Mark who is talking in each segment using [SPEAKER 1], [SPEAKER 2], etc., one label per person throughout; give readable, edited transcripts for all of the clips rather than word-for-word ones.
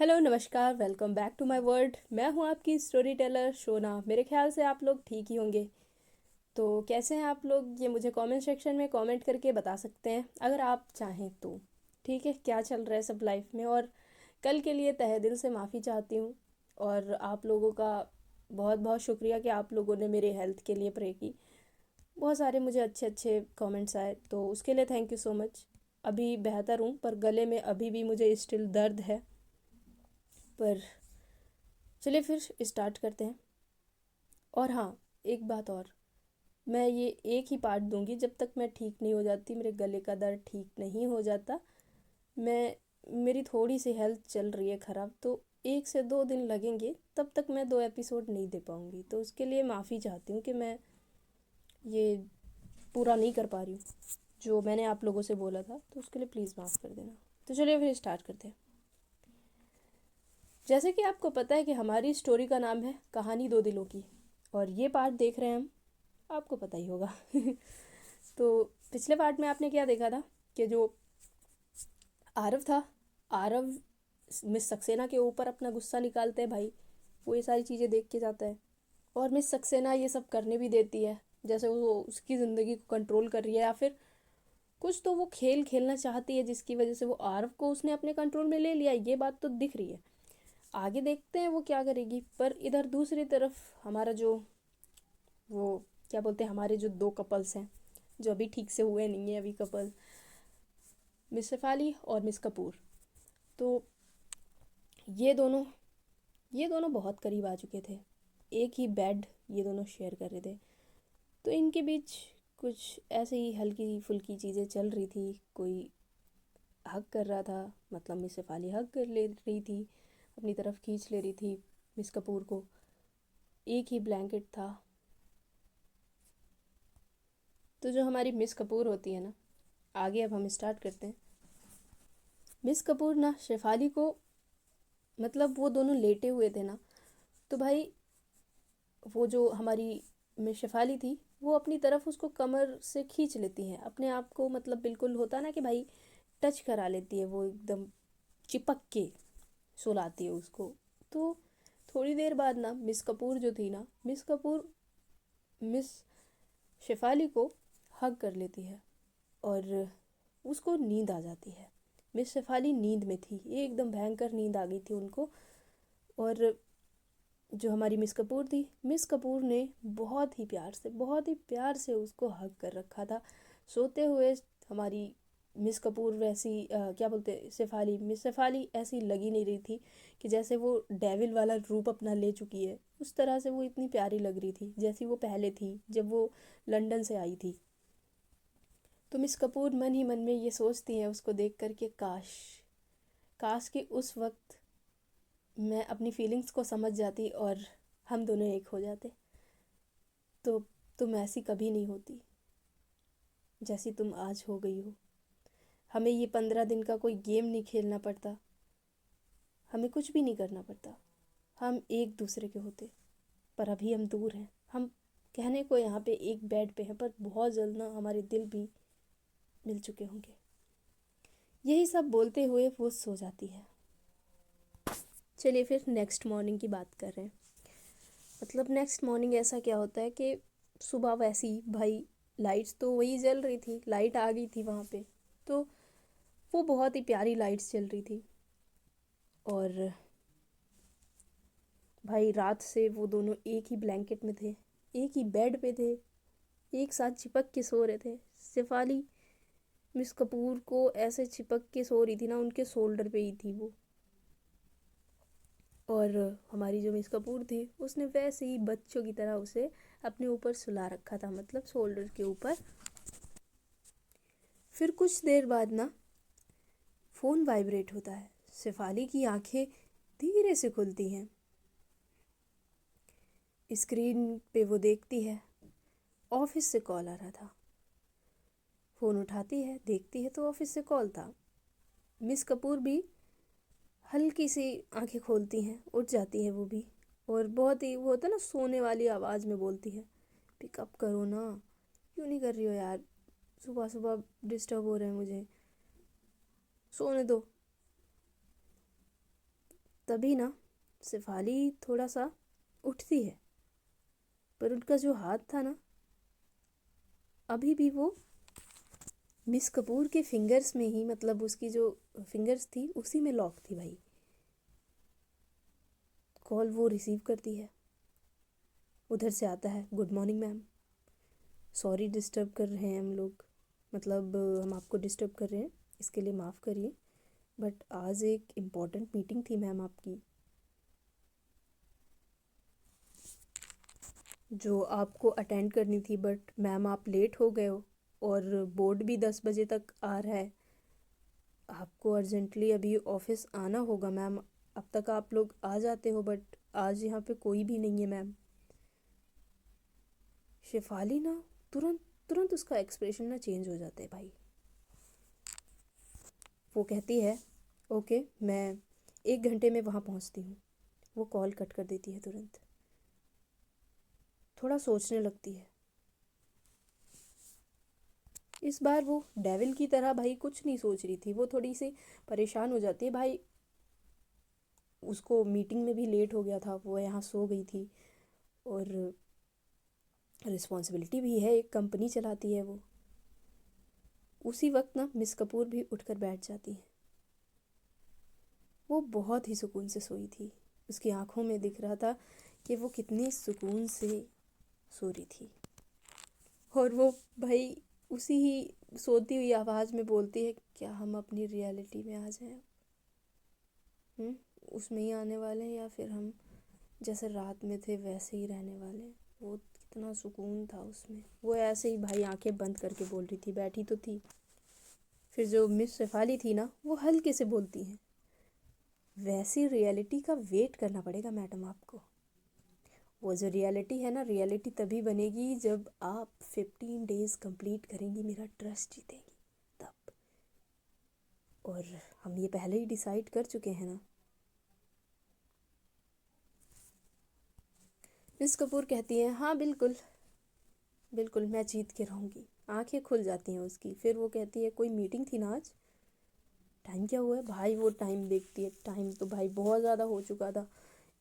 [SPEAKER 1] Hello नमस्कार, welcome back to my world. मैं हूं आपकी स्टोरी टेलर शोना। मेरे ख्याल से आप लोग ठीक ही होंगे। तो कैसे हैं आप लोग, ये मुझे कमेंट सेक्शन में कमेंट करके बता सकते हैं अगर आप चाहें तो। ठीक है, क्या चल रहा है सब लाइफ में। और कल के लिए तहे दिल से माफ़ी चाहती हूँ। और आप लोगों का बहुत बहुत शुक्रिया कि आप लोगों ने मेरे हेल्थ के लिए प्रे की। बहुत सारे मुझे अच्छे अच्छे कमेंट्स आए, तो उसके लिए थैंक यू सो मच। अभी बेहतर हूँ, पर गले में अभी भी मुझे स्टिल दर्द है। पर चलिए फिर स्टार्ट करते हैं। और हाँ, एक बात और, मैं ये एक ही पार्ट दूंगी जब तक मैं ठीक नहीं हो जाती, मेरे गले का दर्द ठीक नहीं हो जाता। मैं मेरी थोड़ी सी हेल्थ चल रही है ख़राब, तो 1 से 2 दिन लगेंगे, तब तक मैं 2 एपिसोड नहीं दे पाऊँगी। तो उसके लिए माफ़ी चाहती हूँ कि मैं ये पूरा नहीं कर पा रही हूँ जो मैंने आप लोगों से बोला था। तो उसके लिए प्लीज़ माफ़ कर देना। तो चलिए फिर स्टार्ट करते हैं। जैसे कि आपको पता है कि हमारी स्टोरी का नाम है कहानी दो दिलों की, और ये पार्ट देख रहे हैं हम, आपको पता ही होगा। तो पिछले पार्ट में आपने क्या देखा था कि जो आरव था, आरव मिस सक्सेना के ऊपर अपना गुस्सा निकालते हैं भाई। वो ये सारी चीज़ें देख के जाता है, और मिस सक्सेना ये सब करने भी देती है, जैसे वो उसकी ज़िंदगी को कंट्रोल कर रही है, या फिर कुछ तो वो खेल खेलना चाहती है जिसकी वजह से वो आरव को उसने अपने कंट्रोल में ले लिया। ये बात तो दिख रही है। आगे देखते हैं वो क्या करेगी। पर इधर दूसरी तरफ हमारा जो वो क्या बोलते हैं, हमारे जो दो कपल्स हैं जो अभी ठीक से हुए नहीं है अभी कपल, मिस शेफाली और मिस कपूर। तो ये दोनों ये दोनों बहुत करीब आ चुके थे। एक ही बेड ये दोनों शेयर कर रहे थे। तो इनके बीच कुछ ऐसे ही हल्की फुल्की चीज़ें चल रही थी। कोई हक कर रहा था, मतलब मिस शेफाली हक कर ले रही थी, अपनी तरफ खींच ले रही थी मिस कपूर को। एक ही ब्लैंकेट था। तो जो हमारी मिस कपूर होती है ना, आगे अब हम स्टार्ट करते हैं। मिस कपूर ना शेफाली को, मतलब वो दोनों लेटे हुए थे ना, तो भाई वो जो हमारी मिस शेफाली थी, वो अपनी तरफ उसको कमर से खींच लेती है अपने आप को, मतलब बिल्कुल होता ना कि भाई टच करा लेती है, वो एकदम चिपक के सुलाती है उसको। तो थोड़ी देर बाद ना मिस कपूर जो थी ना, मिस कपूर मिस शेफाली को हग कर लेती है, और उसको नींद आ जाती है। मिस शेफाली नींद में थी, ये एकदम भयंकर नींद आ गई थी उनको। और जो हमारी मिस कपूर थी, मिस कपूर ने बहुत ही प्यार से उसको हग कर रखा था सोते हुए। हमारी मिस कपूर वैसी क्या बोलते, शेफाली, मिस शेफाली ऐसी लगी नहीं रही थी कि जैसे वो डेविल वाला रूप अपना ले चुकी है। उस तरह से वो इतनी प्यारी लग रही थी जैसी वो पहले थी जब वो लंदन से आई थी। तो मिस कपूर मन ही मन में ये सोचती हैं उसको देख कर के, काश काश कि उस वक्त मैं अपनी फीलिंग्स को समझ जाती और हम दोनों एक हो जाते। तो तुम ऐसी कभी नहीं होती जैसी तुम आज हो गई हो। हमें ये 15 दिन का कोई गेम नहीं खेलना पड़ता, हमें कुछ भी नहीं करना पड़ता, हम एक दूसरे के होते। पर अभी हम दूर हैं। हम कहने को यहाँ पे एक बेड पे हैं, पर बहुत जल्द ना हमारे दिल भी मिल चुके होंगे। यही सब बोलते हुए वो सो जाती है। चलिए फिर नेक्स्ट मॉर्निंग की बात कर रहे हैं। मतलब नेक्स्ट मॉर्निंग ऐसा क्या होता है कि सुबह वैसी भाई, लाइट्स तो वही जल रही थी, लाइट आ गई थी वहाँ पे। तो वो बहुत ही प्यारी लाइट्स चल रही थी। और भाई रात से वो दोनों एक ही ब्लैंकेट में थे, एक ही बेड पे थे, एक साथ चिपक के सो रहे थे। शेफाली मिस कपूर को ऐसे चिपक के सो रही थी ना, उनके शोल्डर पे ही थी वो। और हमारी जो मिस कपूर थी, उसने वैसे ही बच्चों की तरह उसे अपने ऊपर सुला रखा था, मतलब शोल्डर के ऊपर। फिर कुछ देर बाद ना फ़ोन वाइब्रेट होता है। शेफाली की आंखें धीरे से खुलती हैं। स्क्रीन पे वो देखती है, ऑफिस से कॉल आ रहा था। फ़ोन उठाती है, देखती है तो ऑफिस से कॉल था। मिस कपूर भी हल्की सी आंखें खोलती हैं, उठ जाती है वो भी। और बहुत ही वो होता है ना, सोने वाली आवाज़ में बोलती है, पिकअप करो ना, क्यों नहीं कर रही हो यार, सुबह सुबह डिस्टर्ब हो रहे हैं मुझे, सोने दो। तभी ना शेफाली थोड़ा सा उठती है, पर उनका जो हाथ था ना, अभी भी वो मिस कपूर के फिंगर्स में ही, मतलब उसकी जो फिंगर्स थी उसी में लॉक थी भाई। कॉल वो रिसीव करती है, उधर से आता है, good morning ma'am, sorry disturb कर रहे हैं हम लोग, मतलब हम आपको डिस्टर्ब कर रहे हैं, इसके लिए माफ़ करिए, बट आज एक इम्पॉर्टेंट मीटिंग थी मैम आपकी, जो आपको अटेंड करनी थी, बट मैम आप लेट हो गए हो और बोर्ड भी 10 बजे तक आ रहा है, आपको अर्जेंटली अभी ऑफिस आना होगा मैम, अब तक आप लोग आ जाते हो, बट आज यहाँ पे कोई भी नहीं है मैम। शेफाली ना तुरंत तुरंत उसका एक्सप्रेशन ना चेंज हो जाता है भाई। वो कहती है ओके, मैं 1 घंटे में वहाँ पहुँचती हूँ। वो कॉल कट कर देती है तुरंत, थोड़ा सोचने लगती है। इस बार वो डेविल की तरह भाई कुछ नहीं सोच रही थी, वो थोड़ी सी परेशान हो जाती है भाई। उसको मीटिंग में भी लेट हो गया था, वो यहाँ सो गई थी, और रिस्पॉन्सिबिलिटी भी है, एक कंपनी चलाती है वो। उसी वक्त ना मिस कपूर भी उठकर बैठ जाती है। वो बहुत ही सुकून से सोई थी, उसकी आंखों में दिख रहा था कि वो कितनी सुकून से सो रही थी। और वो भाई उसी ही सोती हुई आवाज़ में बोलती है, क्या हम अपनी रियलिटी में आ जाएं? उसमें ही आने वाले हैं, या फिर हम जैसे रात में थे वैसे ही रहने वाले हैं? वो कितना सुकून था उसमें। वो ऐसे ही भाई आंखें बंद करके बोल रही थी, बैठी तो थी। फिर जो मिस शेफाली थी ना, वो हल्के से बोलती हैं, वैसी रियलिटी का वेट करना पड़ेगा मैडम आपको। वो जो रियलिटी है ना, रियलिटी तभी बनेगी जब आप 15 डेज कंप्लीट करेंगी, मेरा ट्रस्ट जीतेंगी तब। और हम ये पहले ही डिसाइड कर चुके हैं ना। मिस कपूर कहती है, हाँ बिल्कुल बिल्कुल, मैं जीत के रहूँगी। आंखें खुल जाती हैं उसकी। फिर वो कहती है, कोई मीटिंग थी ना आज? टाइम क्या हुआ है भाई? वो टाइम देखती है, टाइम तो भाई बहुत ज़्यादा हो चुका था,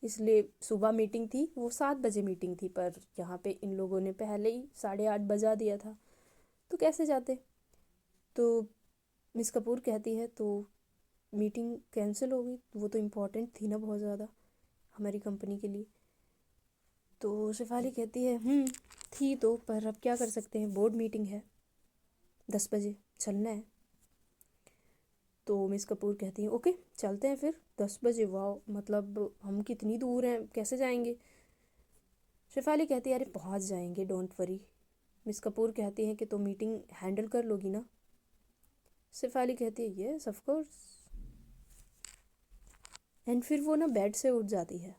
[SPEAKER 1] इसलिए सुबह मीटिंग थी, वो 7 बजे मीटिंग थी, पर यहाँ पे इन लोगों ने पहले ही 8:30 बजा दिया था, तो कैसे जाते? तो मिस कपूर कहती है, तो मीटिंग कैंसिल हो गई? वो तो इम्पोर्टेंट थी ना बहुत ज़्यादा हमारी कंपनी के लिए। तो शेफाली कहती है, थी तो, पर अब क्या कर सकते हैं, बोर्ड मीटिंग है, 10 बजे चलना है। तो मिस कपूर कहती हैं, ओके चलते हैं फिर 10 बजे। वाह, मतलब हम कितनी दूर हैं, कैसे जाएंगे? शेफाली कहती है, अरे पहुंच जाएंगे, डोंट वरी। मिस कपूर कहती हैं कि तो मीटिंग हैंडल कर लोगी ना? शेफाली कहती है, यस ऑफ कोर्स। एंड फिर वो ना बेड से उठ जाती है,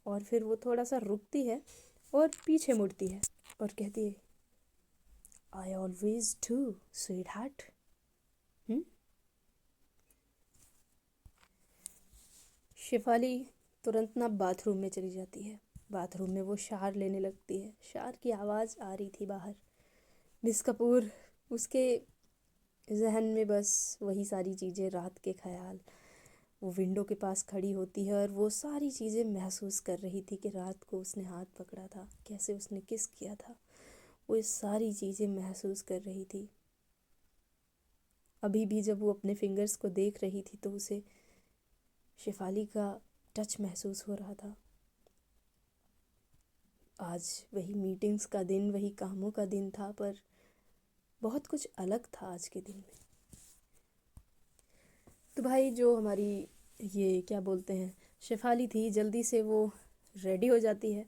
[SPEAKER 1] और फिर वो थोड़ा सा रुकती है और पीछे मुड़ती है और कहती है, I always do sweetheart. Shefali तुरंत ना बाथरूम में चली जाती है। बाथरूम में वो शार लेने लगती है, शार की आवाज़ आ रही थी बाहर। मिस कपूर, उसके जहन में बस वही सारी चीज़ें, रात के ख्याल। वो विंडो के पास खड़ी होती है और वो सारी चीज़ें महसूस कर रही थी कि रात को उसने हाथ पकड़ा था, कैसे उसने किस किया था, वो ये सारी चीज़ें महसूस कर रही थी। अभी भी जब वो अपने फिंगर्स को देख रही थी तो उसे शेफाली का टच महसूस हो रहा था। आज वही मीटिंग्स का दिन, वही कामों का दिन था, पर बहुत कुछ अलग था आज के दिन में। तो भाई जो हमारी ये क्या बोलते हैं, शेफाली थी, जल्दी से वो रेडी हो जाती है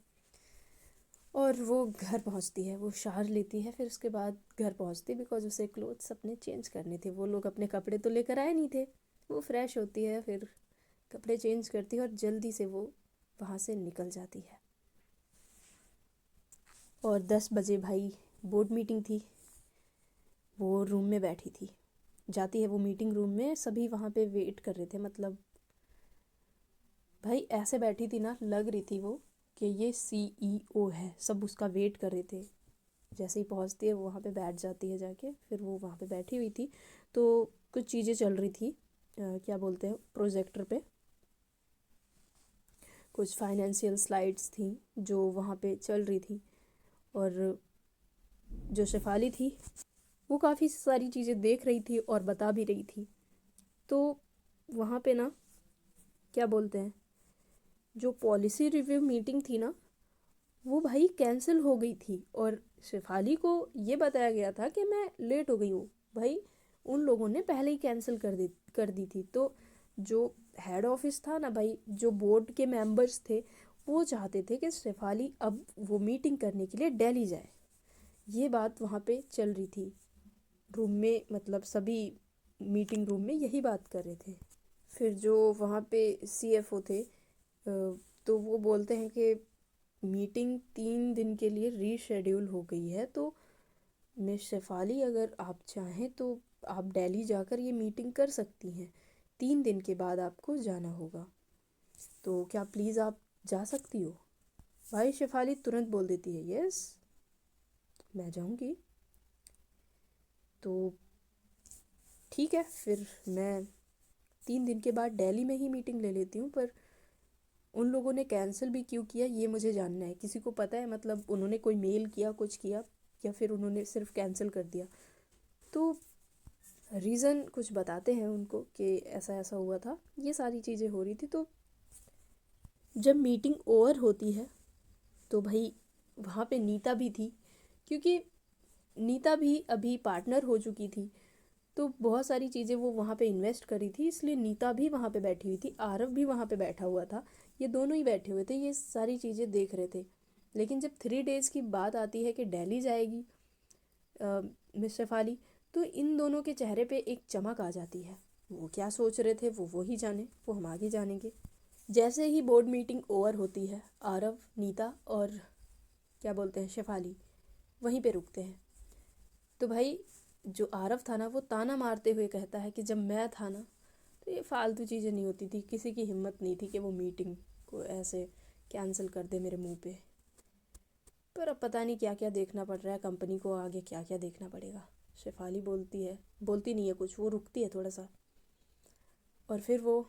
[SPEAKER 1] और वो घर पहुंचती है। वो शावर लेती है, फिर उसके बाद घर पहुंचती, बिकॉज उसे क्लोथ्स अपने चेंज करने थे। वो लोग अपने कपड़े तो लेकर आए नहीं थे। वो फ्रेश होती है, फिर कपड़े चेंज करती है और जल्दी से वो वहाँ से निकल जाती है। और 10 बजे भाई बोर्ड मीटिंग थी, वो रूम में बैठी थी। जाती है वो मीटिंग रूम में, सभी वहाँ पे वेट कर रहे थे, मतलब भाई ऐसे बैठी थी ना, लग रही थी वो कि ये CEO है, सब उसका वेट कर रहे थे। जैसे ही पहुँचती है वो वहाँ पे बैठ जाती है जाके, फिर वो वहाँ पे बैठी हुई थी, तो कुछ चीज़ें चल रही थी, क्या बोलते हैं, प्रोजेक्टर पे। कुछ फाइनेंशियल स्लाइड्स थी जो वहाँ पे चल रही थी, और जो शेफाली थी वो काफ़ी सारी चीज़ें देख रही थी और बता भी रही थी। तो वहाँ पे ना, क्या बोलते हैं, जो पॉलिसी रिव्यू मीटिंग थी ना, वो भाई कैंसिल हो गई थी, और शेफाली को ये बताया गया था कि मैं लेट हो गई हूँ। भाई उन लोगों ने पहले ही कैंसिल कर दी थी। तो जो हेड ऑफिस था ना भाई, जो बोर्ड के मेंबर्स थे, वो चाहते थे कि शेफाली अब वो मीटिंग करने के लिए दिल्ली जाए। ये बात वहाँ पे चल रही थी रूम में, मतलब सभी मीटिंग रूम में यही बात कर रहे थे। फिर जो वहाँ पे सीएफओ थे, तो वो बोलते हैं कि मीटिंग 3 दिन के लिए रीशेड्यूल हो गई है, तो मिस शेफाली अगर आप चाहें तो आप दिल्ली जाकर ये मीटिंग कर सकती हैं। 3 दिन के बाद आपको जाना होगा, तो क्या प्लीज़ आप जा सकती हो। भाई शेफाली तुरंत बोल देती है, यस मैं जाऊंगी। तो ठीक है, फिर मैं 3 दिन के बाद दिल्ली में ही मीटिंग ले लेती हूँ। पर उन लोगों ने कैंसिल भी क्यों किया ये मुझे जानना है। किसी को पता है, मतलब उन्होंने कोई मेल किया, कुछ किया, या फिर उन्होंने सिर्फ कैंसिल कर दिया। तो रीज़न कुछ बताते हैं उनको कि ऐसा ऐसा हुआ था, ये सारी चीज़ें हो रही थी। तो जब मीटिंग ओवर होती है तो भाई वहाँ पे नीता भी थी, क्योंकि नीता भी अभी पार्टनर हो चुकी थी, तो बहुत सारी चीज़ें वो वहाँ पे इन्वेस्ट करी थी, इसलिए नीता भी वहाँ पे बैठी हुई थी, आरव भी वहाँ पे बैठा हुआ था। ये दोनों ही बैठे हुए थे, ये सारी चीज़ें देख रहे थे। लेकिन जब 3 डेज़ की बात आती है कि दिल्ली जाएगी मिस शेफाली, तो इन दोनों के चेहरे पे एक चमक आ जाती है। वो क्या सोच रहे थे वो ही जाने, वो हम आगे जानेंगे। जैसे ही बोर्ड मीटिंग ओवर होती है, आरव, नीता और क्या बोलते हैं शेफाली वहीं पे रुकते हैं। तो भाई जो आरव था ना, वो ताना मारते हुए कहता है कि जब मैं था ना तो ये फालतू चीज़ें नहीं होती थी, किसी की हिम्मत नहीं थी कि वो मीटिंग को ऐसे कैंसिल कर दे मेरे मुंह पे। पर अब पता नहीं क्या क्या देखना पड़ रहा है कंपनी को, आगे क्या क्या देखना पड़ेगा। शेफाली बोलती नहीं है कुछ, वो रुकती है थोड़ा सा, और फिर वो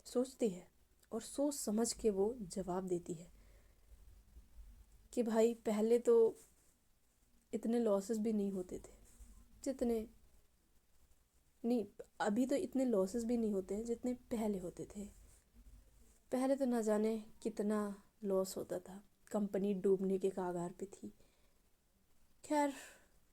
[SPEAKER 1] सोचती है और सोच समझ के वो जवाब देती है कि भाई पहले तो इतने लॉसेस भी नहीं होते थे जितने, नहीं, अभी तो इतने लॉसेस भी नहीं होते हैं जितने पहले होते थे। पहले तो ना जाने कितना लॉस होता था, कंपनी डूबने के कगार पे थी। खैर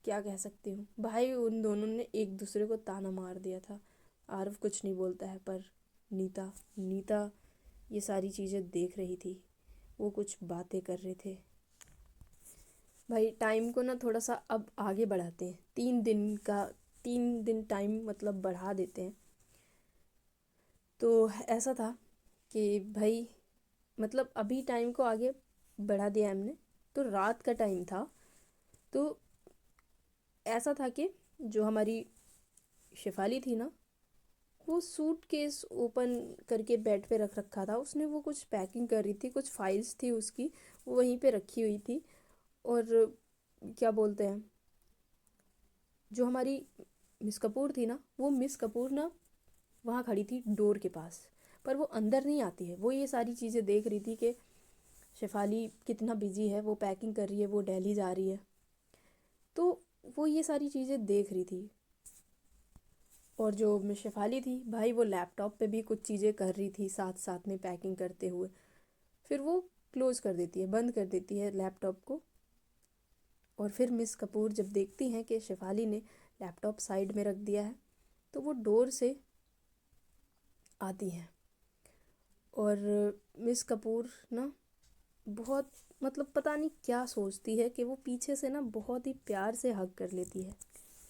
[SPEAKER 1] क्या कह सकती हूँ भाई, उन दोनों ने एक दूसरे को ताना मार दिया था। आरव कुछ नहीं बोलता है, पर नीता नीता ये सारी चीज़ें देख रही थी, वो कुछ बातें कर रहे थे। भाई टाइम को ना थोड़ा सा अब आगे बढ़ाते हैं, 3 दिन टाइम मतलब बढ़ा देते हैं। तो ऐसा था कि भाई, मतलब अभी टाइम को आगे बढ़ा दिया हमने, तो रात का टाइम था। तो ऐसा था कि जो हमारी शेफाली थी ना, वो सूट केस ओपन करके बेड पे रख रखा था उसने, वो कुछ पैकिंग कर रही थी, कुछ फाइल्स थी उसकी, वो वहीं पे रखी हुई थी। और क्या बोलते हैं, जो हमारी मिस कपूर थी ना, वो मिस कपूर ना वहाँ खड़ी थी डोर के पास, पर वो अंदर नहीं आती है। वो ये सारी चीज़ें देख रही थी कि शेफाली कितना बिजी है, वो पैकिंग कर रही है, वो दिल्ली जा रही है। तो वो ये सारी चीज़ें देख रही थी। और जो मिस शेफाली थी भाई, वो लैपटॉप पे भी कुछ चीज़ें कर रही थी साथ साथ में पैकिंग करते हुए। फिर वो क्लोज़ कर देती है, बंद कर देती है लैपटॉप को। और फिर मिस कपूर जब देखती हैं कि शेफाली ने लैपटॉप साइड में रख दिया है, तो वो डोर से आती हैं। और मिस कपूर ना बहुत, मतलब पता नहीं क्या सोचती है कि वो पीछे से ना बहुत ही प्यार से हग कर लेती है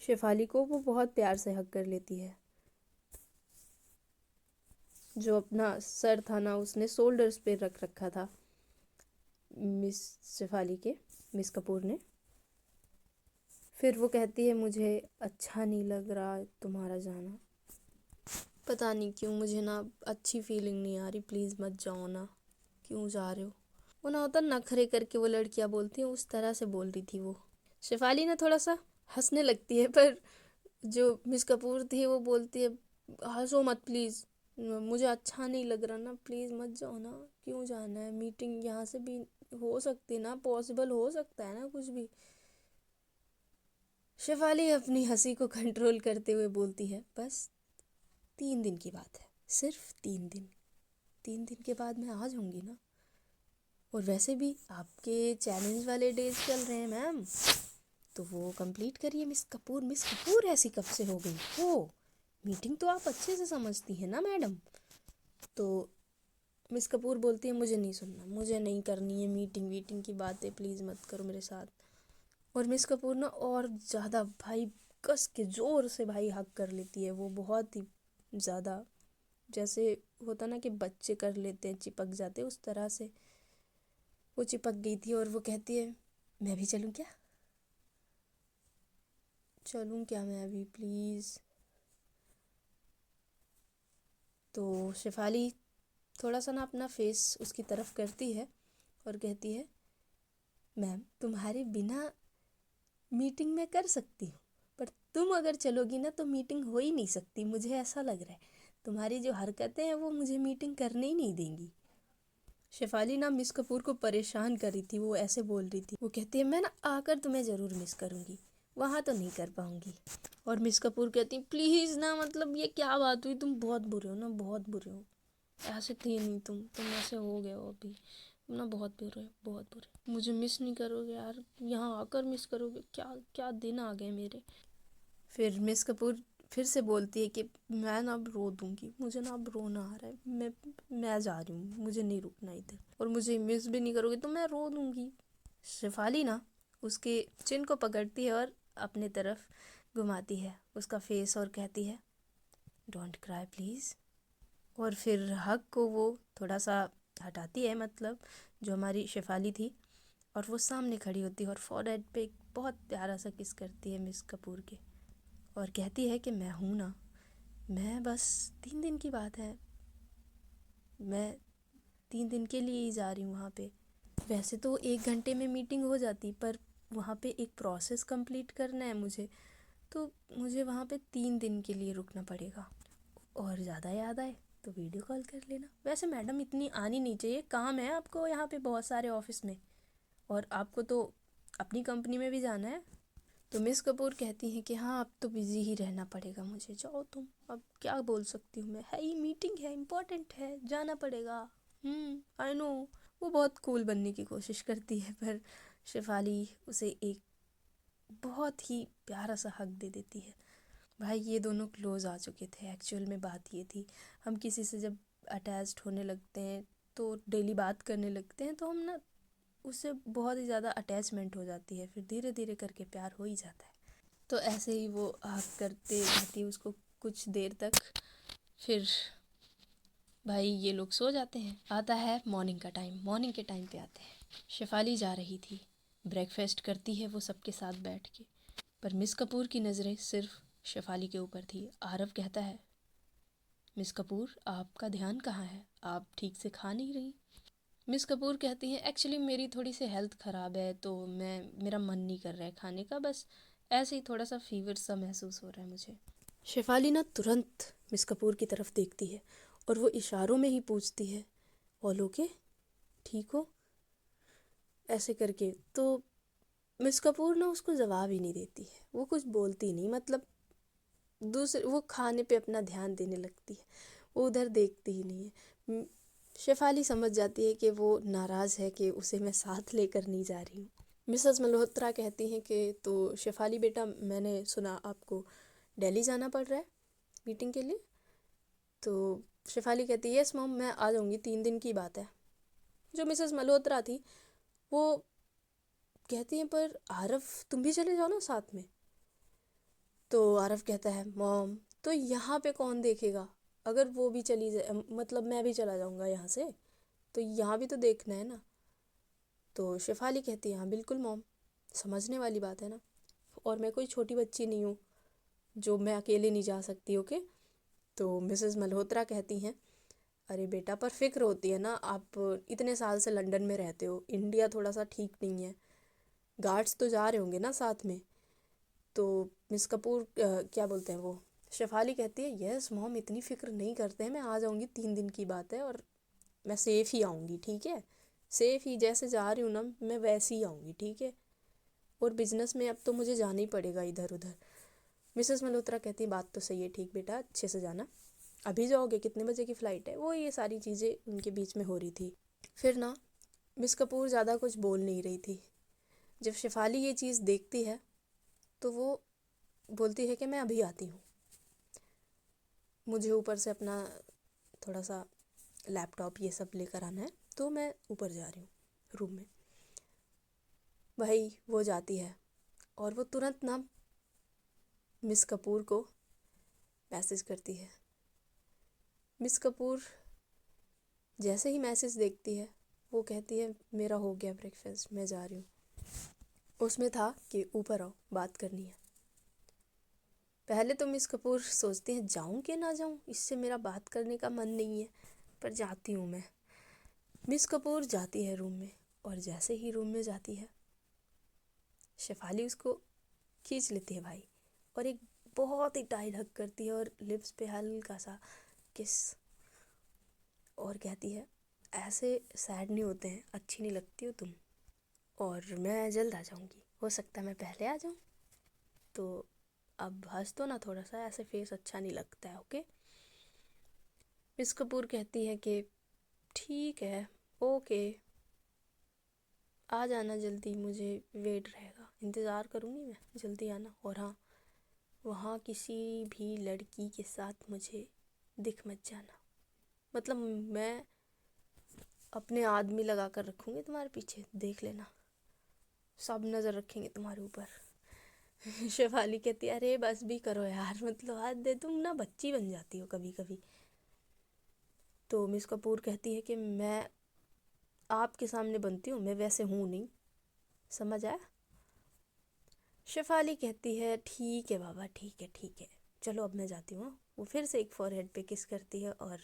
[SPEAKER 1] शेफाली को, वो बहुत प्यार से हग कर लेती है। जो अपना सर था ना, उसने शोल्डर्स पे रख रखा था मिस शेफाली के, मिस कपूर ने। फिर वो कहती है, मुझे अच्छा नहीं लग रहा तुम्हारा जाना, पता नहीं क्यों मुझे ना अच्छी फीलिंग नहीं आ रही, प्लीज़ मत जाओ ना, क्यों जा रहे हो। वो ना होता नखरे करके वो लड़कियां बोलती हैं, उस तरह से बोल रही थी वो। शेफाली ना थोड़ा सा हंसने लगती है, पर जो मिस कपूर थी वो बोलती है, हंसो मत प्लीज़, मुझे अच्छा नहीं लग रहा ना, प्लीज़ मत जाओ ना। क्यों जाना है, मीटिंग यहाँ से भी हो सकती है ना, पॉसिबल हो सकता है ना कुछ भी। शेफाली अपनी हंसी को कंट्रोल करते हुए बोलती है, बस 3 दिन की बात है, सिर्फ 3 दिन। 3 दिन के बाद मैं आ जाऊंगी ना। और वैसे भी आपके चैलेंज वाले डेज चल रहे हैं मैम, तो वो कंप्लीट करिए। मिस कपूर, मिस कपूर ऐसी कब से हो गई हो? मीटिंग तो आप अच्छे से समझती हैं ना मैडम। तो मिस कपूर बोलती है, मुझे नहीं सुनना, मुझे नहीं करनी है मीटिंग वीटिंग की बातें, प्लीज़ मत करो मेरे साथ। और मिस कपूर ना और ज़्यादा भाई कस के ज़ोर से भाई हक कर लेती है। वो बहुत ही ज़्यादा, जैसे होता ना कि बच्चे कर लेते हैं, चिपक जाते हैं, उस तरह से वो चिपक गई थी। और वो कहती है, मैं भी चलूँ क्या? चलूँ क्या मैं भी, प्लीज़? तो शेफाली थोड़ा सा ना अपना फेस उसकी तरफ करती है और कहती है, मैम तुम्हारे बिना मीटिंग में कर सकती हूँ, पर तुम अगर चलोगी ना तो मीटिंग हो ही नहीं सकती। मुझे ऐसा लग रहा है तुम्हारी जो हरकतें हैं वो मुझे मीटिंग करने ही नहीं देंगी। शेफाली ना मिस कपूर को परेशान कर रही थी, वो ऐसे बोल रही थी। वो कहती है, मैं ना आकर तुम्हें ज़रूर मिस करूँगी, वहाँ तो नहीं कर पाऊँगी। और मिस कपूर कहती, प्लीज़ ना, मतलब ये क्या बात हुई, तुम बहुत बुरे हो ना, बहुत बुरे हो, ऐसे थे नहीं तुम ऐसे हो गए हो अभी, तुम ना बहुत बुरे हो, बहुत बुरे। मुझे मिस नहीं करोगे यार, यहाँ आकर मिस करोगे? क्या क्या दिन आ गए मेरे। फिर मिस कपूर फिर से बोलती है कि मैं ना अब रो दूंगी, मुझे ना अब रोना आ रहा है, मैं जा रही हूँ, मुझे नहीं रुकना इधर, और मुझे मिस भी नहीं करोगे तो मैं रो दूंगी। शेफाली ना उसके चिन को पकड़ती है और अपने तरफ घुमाती है उसका फेस और कहती है, डोंट क्राई प्लीज़। और फिर हक को वो थोड़ा सा हटाती है, मतलब जो हमारी शेफाली थी, और वो सामने खड़ी होती है और फॉरहेड पे एक बहुत प्यारा सा किस करती है मिस कपूर के, और कहती है कि मैं हूँ ना, मैं बस 3 दिन की बात है, मैं 3 दिन के लिए ही जा रही हूँ वहाँ पे। वैसे तो 1 घंटे में मीटिंग हो जाती, पर वहाँ पे एक प्रोसेस कंप्लीट करना है मुझे, तो मुझे वहाँ पे 3 दिन के लिए रुकना पड़ेगा। और ज़्यादा याद आए तो वीडियो कॉल कर लेना। वैसे मैडम इतनी आनी नहीं चाहिए, काम है आपको यहाँ पे बहुत सारे ऑफिस में, और आपको तो अपनी कंपनी में भी जाना है। तो मिस कपूर कहती हैं कि हाँ अब तो बिज़ी ही रहना पड़ेगा मुझे, जाओ तुम, अब क्या बोल सकती हूँ मैं, है ही मीटिंग है, इम्पोर्टेंट है, जाना पड़ेगा। I know. वो बहुत कूल बनने की कोशिश करती है, पर शेफाली उसे एक बहुत ही प्यारा सा हक दे देती है। भाई ये दोनों क्लोज आ चुके थे। एक्चुअल में बात ये थी, हम किसी से जब अटैच्ड होने लगते हैं तो डेली बात करने लगते हैं, तो हम ना उससे बहुत ही ज़्यादा अटैचमेंट हो जाती है, फिर धीरे धीरे करके प्यार हो ही जाता है। तो ऐसे ही वो हक करते रहती है उसको कुछ देर तक। फिर भाई ये लोग सो जाते हैं। आता है मॉर्निंग का टाइम, मॉर्निंग के टाइम पे आते हैं। शेफाली जा रही थी, ब्रेकफास्ट करती है वो सबके साथ बैठ के, पर मिस कपूर की नज़रें सिर्फ शेफाली के ऊपर थी। आरव कहता है, मिस कपूर आपका ध्यान कहाँ है, आप ठीक से खा नहीं रही। मिस कपूर कहती हैं, एक्चुअली मेरी थोड़ी सी हेल्थ ख़राब है, तो मेरा मन नहीं कर रहा है खाने का, बस ऐसे ही थोड़ा सा फीवर सा महसूस हो रहा है मुझे। शेफाली ना तुरंत मिस कपूर की तरफ देखती है और वो इशारों में ही पूछती है, ऑल ओके, ठीक हो, ऐसे करके। तो मिस कपूर ना उसको जवाब ही नहीं देती है, वो कुछ बोलती नहीं, मतलब दूसरे वो खाने पे अपना ध्यान देने लगती है, वो उधर देखती ही नहीं है। शेफाली समझ जाती है कि वो नाराज़ है कि उसे मैं साथ लेकर नहीं जा रही हूँ। मिसेस मल्होत्रा कहती हैं कि तो शेफाली बेटा, मैंने सुना आपको दिल्ली जाना पड़ रहा है मीटिंग के लिए। तो शेफाली कहती है, यस मॉम, मैं आ जाऊँगी, 3 दिन की बात है। जो मिसेस मल्होत्रा थी वो कहती हैं, पर आरव तुम भी चले जाओ ना साथ में। तो आरव कहता है, मॉम तो यहाँ पे कौन देखेगा, अगर वो भी चली जाए, मतलब मैं भी चला जाऊँगा यहाँ से, तो यहाँ भी तो देखना है ना। तो शेफाली कहती है, हाँ बिल्कुल मॉम, समझने वाली बात है ना, और मैं कोई छोटी बच्ची नहीं हूँ जो मैं अकेले नहीं जा सकती, ओके। तो मिसेस मल्होत्रा कहती हैं, अरे बेटा, पर फिक्र होती है ना, आप इतने साल से लंदन में रहते हो, इंडिया थोड़ा सा ठीक नहीं है, गार्ड्स तो जा रहे होंगे ना साथ में। तो मिस कपूर क्या बोलते हैं वो, शेफाली कहती है यस मॉम, इतनी फ़िक्र नहीं करते हैं, मैं आ जाऊँगी, 3 दिन की बात है और मैं सेफ़ ही आऊँगी, ठीक है, सेफ़ ही, जैसे जा रही हूँ ना मैं वैसे ही आऊँगी, ठीक है, और बिजनेस में अब तो मुझे जाना ही पड़ेगा इधर उधर। मिसेस मल्होत्रा कहती है बात तो सही है, ठीक बेटा, अच्छे से जाना, अभी जाओगे, कितने बजे की फ़्लाइट है, वो ये सारी चीज़ें उनके बीच में हो रही थी। फिर ना मिस कपूर ज़्यादा कुछ बोल नहीं रही थी। जब शेफाली ये चीज़ देखती है तो वो बोलती है कि मैं अभी आती हूँ, मुझे ऊपर से अपना थोड़ा सा लैपटॉप ये सब लेकर आना है, तो मैं ऊपर जा रही हूँ रूम में। भाई वो जाती है और वो तुरंत ना मिस कपूर को मैसेज करती है। मिस कपूर जैसे ही मैसेज देखती है वो कहती है मेरा हो गया ब्रेकफास्ट, मैं जा रही हूँ। उसमें था कि ऊपर आओ, बात करनी है। पहले तो मिस कपूर सोचती हैं जाऊँ कि ना जाऊँ, इससे मेरा बात करने का मन नहीं है, पर जाती हूँ मैं। मिस कपूर जाती है रूम में और जैसे ही रूम में जाती है शेफाली उसको खींच लेती है भाई, और एक बहुत ही टाइट हग करती है और लिप्स पे हल्का सा किस, और कहती है ऐसे सैड नहीं होते हैं, अच्छी नहीं लगती हो तुम, और मैं जल्द आ जाऊँगी, हो सकता है मैं पहले आ जाऊँ, तो अब हंस दो ना थोड़ा सा, ऐसे फेस अच्छा नहीं लगता है, ओके। मिस कपूर कहती है कि ठीक है, ओके, आ जाना जल्दी, मुझे वेट रहेगा, इंतज़ार करूँगी मैं, जल्दी आना, और हाँ वहाँ किसी भी लड़की के साथ मुझे दिख मत जाना, मतलब मैं अपने आदमी लगा कर रखूँगी तुम्हारे पीछे, देख लेना, सब नज़र रखेंगे तुम्हारे ऊपर। शेफाली कहती है अरे बस भी करो यार, मतलब हद है, तुम ना बच्ची बन जाती हो कभी कभी। तो मिस कपूर कहती है कि मैं आपके सामने बनती हूँ, मैं वैसे हूँ नहीं, समझ आया। शेफाली कहती है ठीक है बाबा, ठीक है ठीक है, चलो अब मैं जाती हूँ। वो फिर से एक फॉरहेड पे किस करती है और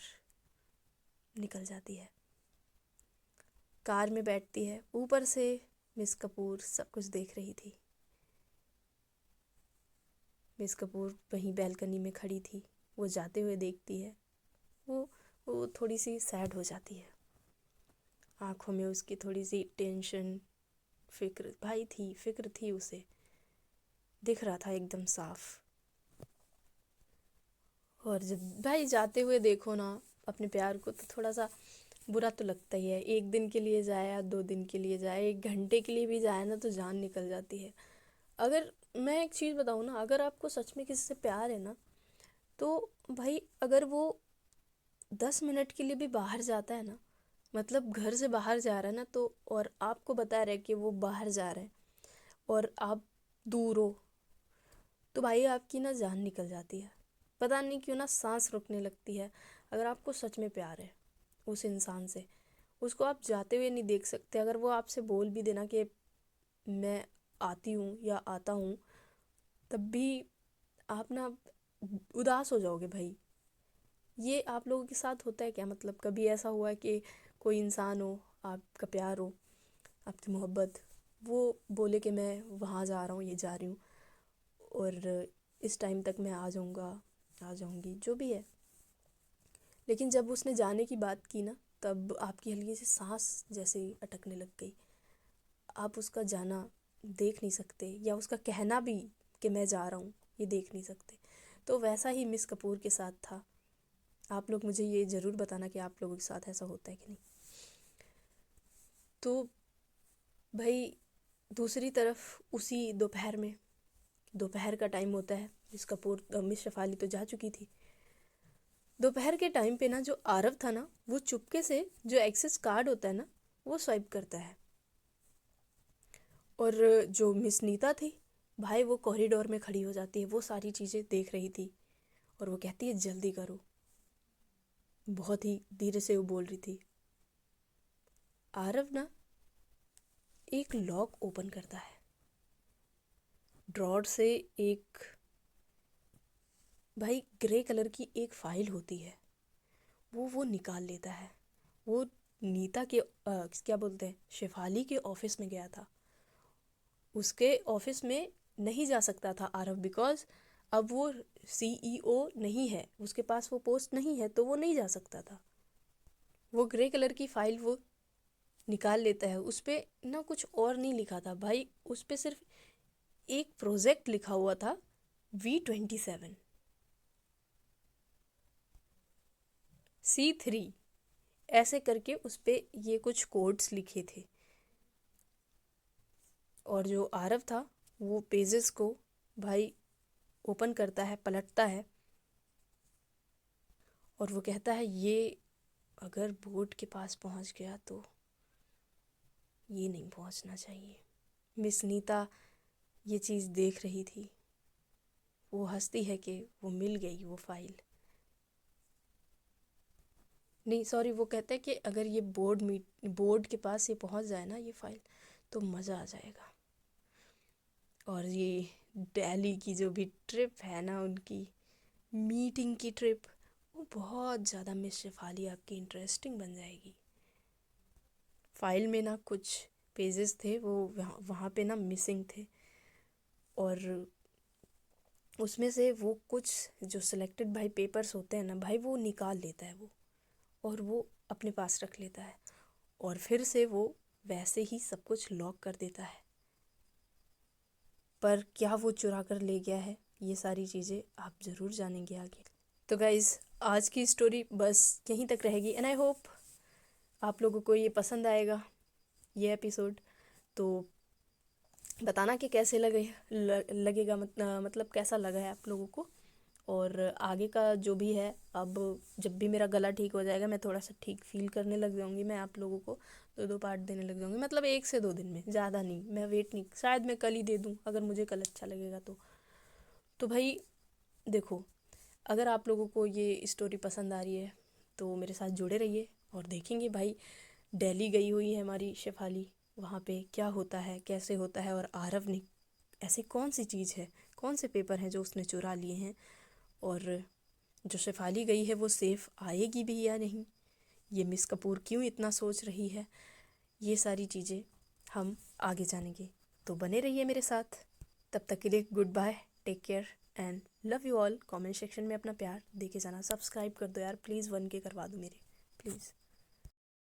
[SPEAKER 1] निकल जाती है। कार में बैठती है, ऊपर से मिस कपूर सब कुछ देख रही थी। मिस कपूर वहीं बैल्कनी में खड़ी थी, वो जाते हुए देखती है, वो थोड़ी सी सैड हो जाती है, आंखों में उसकी थोड़ी सी टेंशन, फिक्र भाई थी, फिक्र थी उसे, दिख रहा था एकदम साफ। और जब भाई जाते हुए देखो ना अपने प्यार को, तो थोड़ा सा बुरा तो लगता ही है, एक दिन के लिए जाए या 2 दिन के लिए जाए, 1 घंटे के लिए भी जाए ना तो जान निकल जाती है। अगर मैं एक चीज़ बताऊँ ना, अगर आपको सच में किसी से प्यार है ना, तो भाई अगर वो 10 मिनट के लिए भी बाहर जाता है ना, मतलब घर से बाहर जा रहा है ना, तो और आपको बता रहा है कि वो बाहर जा रहा है और आप दूर हो, तो भाई आपकी ना जान निकल जाती है, पता नहीं क्यों ना सांस रुकने लगती है। अगर आपको सच में प्यार है उस इंसान से, उसको आप जाते हुए नहीं देख सकते। अगर वो आपसे बोल भी देना कि मैं आती हूँ या आता हूँ, तब भी आप ना उदास हो जाओगे भाई। ये आप लोगों के साथ होता है क्या, मतलब कभी ऐसा हुआ है कि कोई इंसान हो, आपका प्यार हो, आपकी मोहब्बत, वो बोले कि मैं वहाँ जा रहा हूँ, ये जा रही हूँ, और इस टाइम तक मैं आ जाऊँगा, आ जाऊँगी, जो भी है, लेकिन जब उसने जाने की बात की ना, तब आपकी हल्की सी सांस जैसे अटकने लग गई, आप उसका जाना देख नहीं सकते, या उसका कहना भी कि मैं जा रहा हूँ ये देख नहीं सकते। तो वैसा ही मिस कपूर के साथ था। आप लोग मुझे ये ज़रूर बताना कि आप लोगों के साथ ऐसा होता है कि नहीं। तो भाई दूसरी तरफ उसी दोपहर में, दोपहर का टाइम होता है, मिस शेफाली तो जा चुकी थी। दोपहर के टाइम पे ना जो आरव था ना, वो चुपके से जो एक्सेस कार्ड होता है ना, वो स्वाइप करता है, और जो मिस नीता थी भाई वो कॉरिडोर में खड़ी हो जाती है, वो सारी चीज़ें देख रही थी, और वो कहती है जल्दी करो, बहुत ही धीरे से वो बोल रही थी। आरव ना एक लॉक ओपन करता है, ड्रॉर से एक भाई ग्रे कलर की एक फाइल होती है, वो निकाल लेता है। वो नीता के क्या बोलते हैं, शेफाली के ऑफिस में गया था, उसके ऑफिस में नहीं जा सकता था आरव, बिकॉज अब वो CEO नहीं है, उसके पास वो पोस्ट नहीं है, तो वो नहीं जा सकता था। वो ग्रे कलर की फाइल वो निकाल लेता है, उस पे ना कुछ और नहीं लिखा था भाई, उस पे सिर्फ एक प्रोजेक्ट लिखा हुआ था, V27 C3 ऐसे करके उस पे ये कुछ कोड्स लिखे थे। और जो आरव था वो पेजेस को भाई ओपन करता है, पलटता है, और वो कहता है ये अगर बोर्ड के पास पहुंच गया तो ये नहीं पहुंचना चाहिए। मिस नीता ये चीज़ देख रही थी, वो हंसती है कि वो मिल गई वो फाइल। नहीं सॉरी, वो कहते हैं कि अगर ये बोर्ड के पास ये पहुंच जाए ना ये फाइल, तो मज़ा आ जाएगा। और ये दिल्ली की जो भी ट्रिप है ना, उनकी मीटिंग की ट्रिप, वो बहुत ज़्यादा मिस शेफाली आपकी इंटरेस्टिंग बन जाएगी। फाइल में ना कुछ पेजेस थे वो वहाँ पे ना मिसिंग थे, और उसमें से वो कुछ जो सिलेक्टेड भाई पेपर्स होते हैं ना भाई, वो निकाल लेता है वो, और वो अपने पास रख लेता है, और फिर से वो वैसे ही सब कुछ लॉक कर देता है। पर क्या वो चुरा कर ले गया है, ये सारी चीज़ें आप ज़रूर जानेंगे आगे। तो गाइज़ आज की स्टोरी बस यहीं तक रहेगी, एंड आई होप आप लोगों को ये पसंद आएगा ये एपिसोड। तो बताना कि कैसे लगेगा, मतलब कैसा लगा है आप लोगों को। और आगे का जो भी है, अब जब भी मेरा गला ठीक हो जाएगा, मैं थोड़ा सा ठीक फील करने लग जाऊंगी, मैं आप लोगों को 2-2 पार्ट देने लग जाऊंगी, मतलब 1 से 2 दिन में, ज़्यादा नहीं। मैं वेट नहीं, शायद मैं कल ही दे दूँ अगर मुझे कल अच्छा लगेगा तो भाई देखो, अगर आप लोगों को ये स्टोरी पसंद आ रही है तो मेरे साथ जुड़े रहिए और देखेंगे भाई। दिल्ली गई हुई है हमारी शेफाली, वहाँ पे क्या होता है, कैसे होता है, और आरव ने ऐसी कौन सी चीज़ है, कौन से पेपर हैं जो उसने चुरा लिए हैं, और जो शेफाली गई है वो सेफ़ आएगी भी या नहीं, ये मिस कपूर क्यों इतना सोच रही है, ये सारी चीज़ें हम आगे जानेंगे। तो बने रहिए मेरे साथ, तब तक के लिए goodbye, take care and love you all. Comment section में अपना प्यार दे के जाना, सब्सक्राइब कर दो यार प्लीज़, 1K करवा दो मेरे, प्लीज़।